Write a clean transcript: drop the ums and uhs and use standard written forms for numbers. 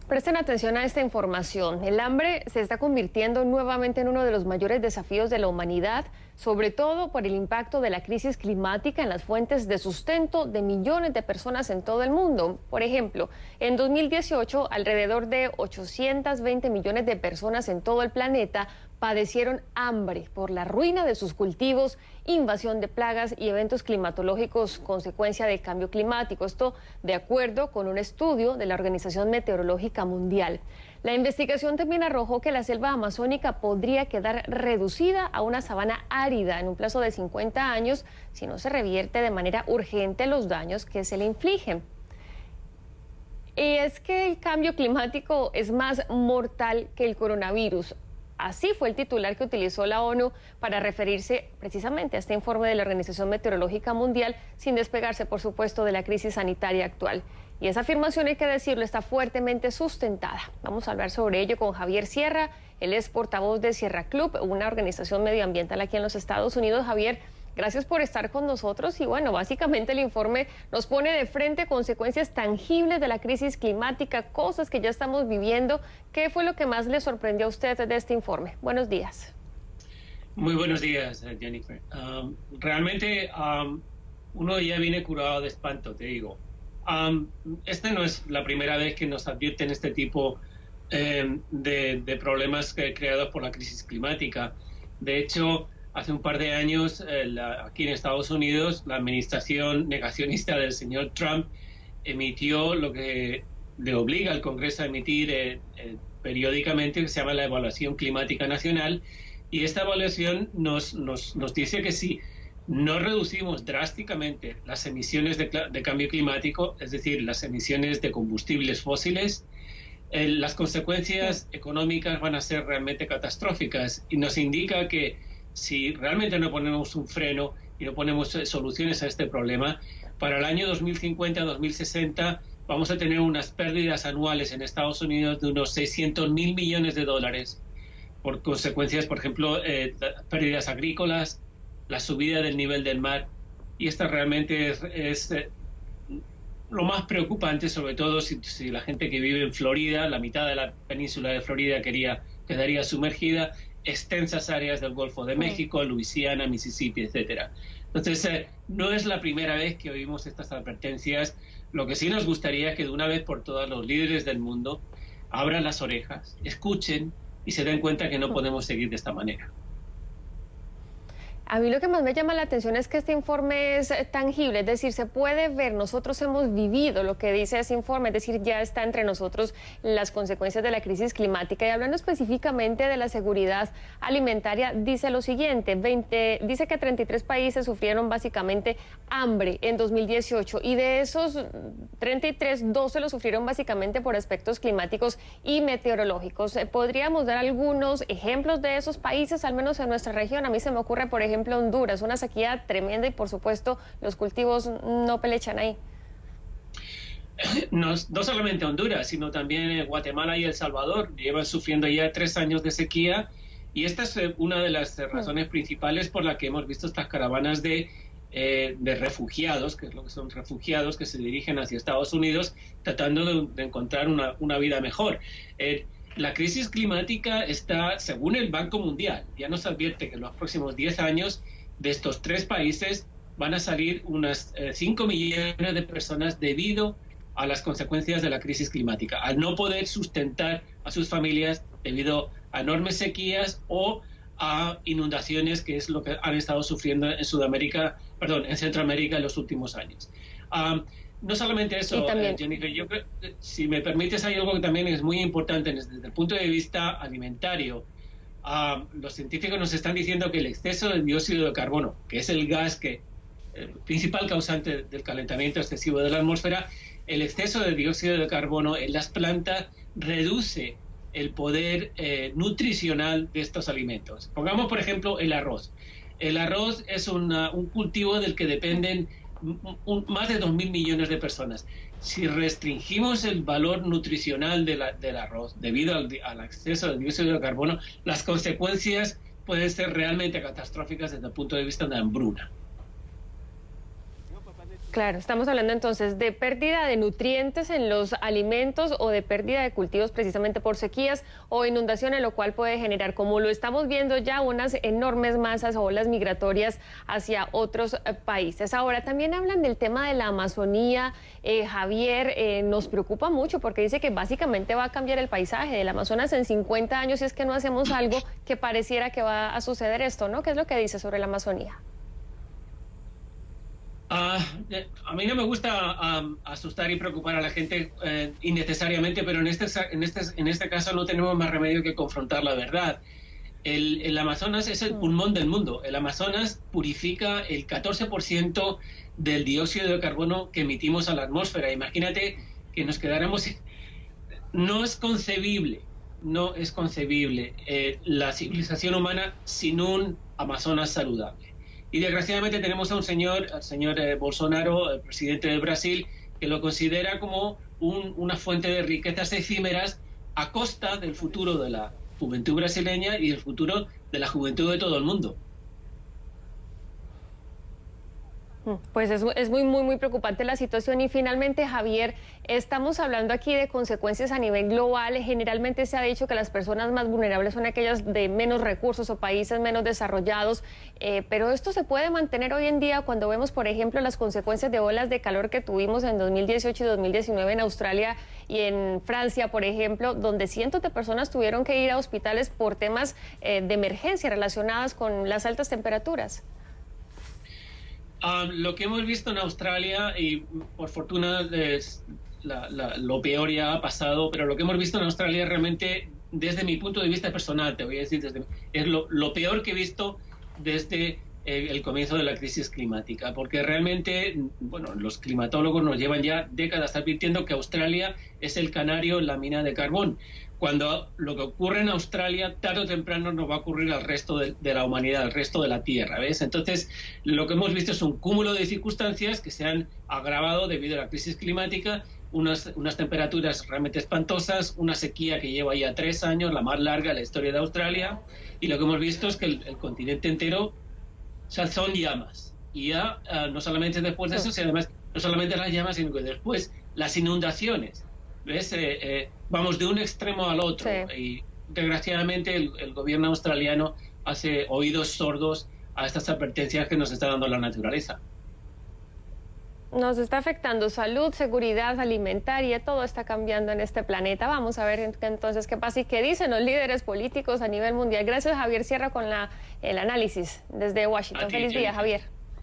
Presten atención a esta información. El hambre se está convirtiendo nuevamente en uno de los mayores desafíos de la humanidad, sobre todo por el impacto de la crisis climática en las fuentes de sustento de millones de personas en todo el mundo. Por ejemplo, en 2018, alrededor de 820 millones de personas en todo el planeta padecieron hambre por la ruina de sus cultivos, invasión de plagas y eventos climatológicos consecuencia del cambio climático. Esto de acuerdo con un estudio de la Organización Meteorológica Mundial. La investigación también arrojó que la selva amazónica podría quedar reducida a una sabana árida en un plazo de 50 años si no se revierte de manera urgente los daños que se le infligen. Y es que el cambio climático es más mortal que el coronavirus. Así fue el titular que utilizó la ONU para referirse precisamente a este informe de la Organización Meteorológica Mundial, sin despegarse, por supuesto, de la crisis sanitaria actual. Y esa afirmación, hay que decirlo, está fuertemente sustentada. Vamos a hablar sobre ello con Javier Sierra. Él es portavoz de Sierra Club, una organización medioambiental aquí en los Estados Unidos. Javier, gracias por estar con nosotros y bueno, básicamente el informe nos pone de frente consecuencias tangibles de la crisis climática, cosas que ya estamos viviendo. ¿Qué fue lo que más le sorprendió a usted de este informe? Buenos días. Muy buenos días, Jennifer. Realmente uno ya viene curado de espanto, te digo. Esta no es la primera vez que nos advierten este tipo de problemas creados por la crisis climática. De hecho, hace un par de años, aquí en Estados Unidos, la administración negacionista del señor Trump emitió lo que le obliga al Congreso a emitir periódicamente, que se llama la Evaluación Climática Nacional, y esta evaluación nos dice que si no reducimos drásticamente las emisiones de cambio climático, es decir, las emisiones de combustibles fósiles, las consecuencias económicas van a ser realmente catastróficas, y nos indica que si realmente no ponemos un freno y no ponemos soluciones a este problema, para el año 2050-2060 vamos a tener unas pérdidas anuales en Estados Unidos de unos 600.000 millones de dólares por consecuencias, por ejemplo, pérdidas agrícolas, la subida del nivel del mar. Y esta realmente es lo más preocupante, sobre todo si la gente que vive en Florida, la mitad de la península de Florida quedaría sumergida, extensas áreas del Golfo de México, Luisiana, Mississippi, etcétera. Entonces, no es la primera vez que oímos estas advertencias. Lo que sí nos gustaría es que de una vez por todas los líderes del mundo abran las orejas, escuchen y se den cuenta que no podemos seguir de esta manera. A mí lo que más me llama la atención es que este informe es tangible, es decir, se puede ver, nosotros hemos vivido lo que dice ese informe, es decir, ya está entre nosotros las consecuencias de la crisis climática. Y hablando específicamente de la seguridad alimentaria, dice lo siguiente, dice que 33 países sufrieron básicamente hambre en 2018 y de esos 33, 12 lo sufrieron básicamente por aspectos climáticos y meteorológicos. ¿Podríamos dar algunos ejemplos de esos países, al menos en nuestra región? A mí se me ocurre, por ejemplo, Honduras, una sequía tremenda y por supuesto los cultivos no pelechan ahí. No solamente Honduras, sino también Guatemala y El Salvador llevan sufriendo ya 3 años de sequía, y esta es una de las razones principales por la que hemos visto estas caravanas de refugiados, que es lo que son refugiados, que se dirigen hacia Estados Unidos tratando de encontrar una vida mejor. La crisis climática está, según el Banco Mundial, ya nos advierte que en los próximos 10 años de estos 3 países van a salir unas 5 millones de personas debido a las consecuencias de la crisis climática, al no poder sustentar a sus familias debido a enormes sequías o a inundaciones, que es lo que han estado sufriendo en en Centroamérica en los últimos años. No solamente eso, Jennifer, yo creo, si me permites, hay algo que también es muy importante desde el punto de vista alimentario. Los científicos nos están diciendo que el exceso de dióxido de carbono, que es el gas principal causante del calentamiento excesivo de la atmósfera, el exceso de dióxido de carbono en las plantas reduce el poder nutricional de estos alimentos. Pongamos, por ejemplo, el arroz. El arroz es un cultivo del que dependen más de 2.000 millones de personas. Si restringimos el valor nutricional del arroz debido al exceso de dióxido de carbono, las consecuencias pueden ser realmente catastróficas desde el punto de vista de hambruna. Claro, estamos hablando entonces de pérdida de nutrientes en los alimentos o de pérdida de cultivos precisamente por sequías o inundaciones, lo cual puede generar, como lo estamos viendo ya, unas enormes masas o olas migratorias hacia otros países. Ahora, también hablan del tema de la Amazonía. Javier, nos preocupa mucho porque dice que básicamente va a cambiar el paisaje del Amazonas en 50 años si es que no hacemos algo que pareciera que va a suceder esto, ¿no? ¿Qué es lo que dice sobre la Amazonía? A mí no me gusta asustar y preocupar a la gente innecesariamente, pero en este caso no tenemos más remedio que confrontar la verdad. El Amazonas es el pulmón del mundo. El Amazonas purifica el 14% del dióxido de carbono que emitimos a la atmósfera. Imagínate que nos quedáramos... No es concebible la civilización humana sin un Amazonas saludable. Y desgraciadamente tenemos a al señor Bolsonaro, el presidente de Brasil, que lo considera como una fuente de riquezas efímeras a costa del futuro de la juventud brasileña y del futuro de la juventud de todo el mundo. Pues es muy preocupante la situación. Y finalmente, Javier, estamos hablando aquí de consecuencias a nivel global. Generalmente se ha dicho que las personas más vulnerables son aquellas de menos recursos o países menos desarrollados, pero esto se puede mantener hoy en día cuando vemos, por ejemplo, las consecuencias de olas de calor que tuvimos en 2018 y 2019 en Australia y en Francia, por ejemplo, donde cientos de personas tuvieron que ir a hospitales por temas de emergencia relacionadas con las altas temperaturas. Lo que hemos visto en Australia, y por fortuna lo peor ya ha pasado, pero lo que hemos visto en Australia realmente, desde mi punto de vista personal, te voy a decir, es lo peor que he visto desde el comienzo de la crisis climática, porque realmente, bueno, los climatólogos nos llevan ya décadas advirtiendo que Australia es el canario en la mina de carbón, cuando lo que ocurre en Australia tarde o temprano nos va a ocurrir al resto de la humanidad, al resto de la Tierra, ¿ves? Entonces, lo que hemos visto es un cúmulo de circunstancias que se han agravado debido a la crisis climática, unas temperaturas realmente espantosas, una sequía que lleva ya 3 años, la más larga de la historia de Australia, y lo que hemos visto es que el continente entero, o sea, son llamas. Y ya, no solamente después de eso, sino además, no solamente las llamas, sino que después las inundaciones. ¿Ves? Vamos de un extremo al otro. Sí. Y desgraciadamente el gobierno australiano hace oídos sordos a estas advertencias que nos está dando la naturaleza. Nos está afectando salud, seguridad alimentaria, todo está cambiando en este planeta. Vamos a ver entonces qué pasa y qué dicen los líderes políticos a nivel mundial. Gracias, Javier Sierra, con el análisis desde Washington. Feliz día, Javier.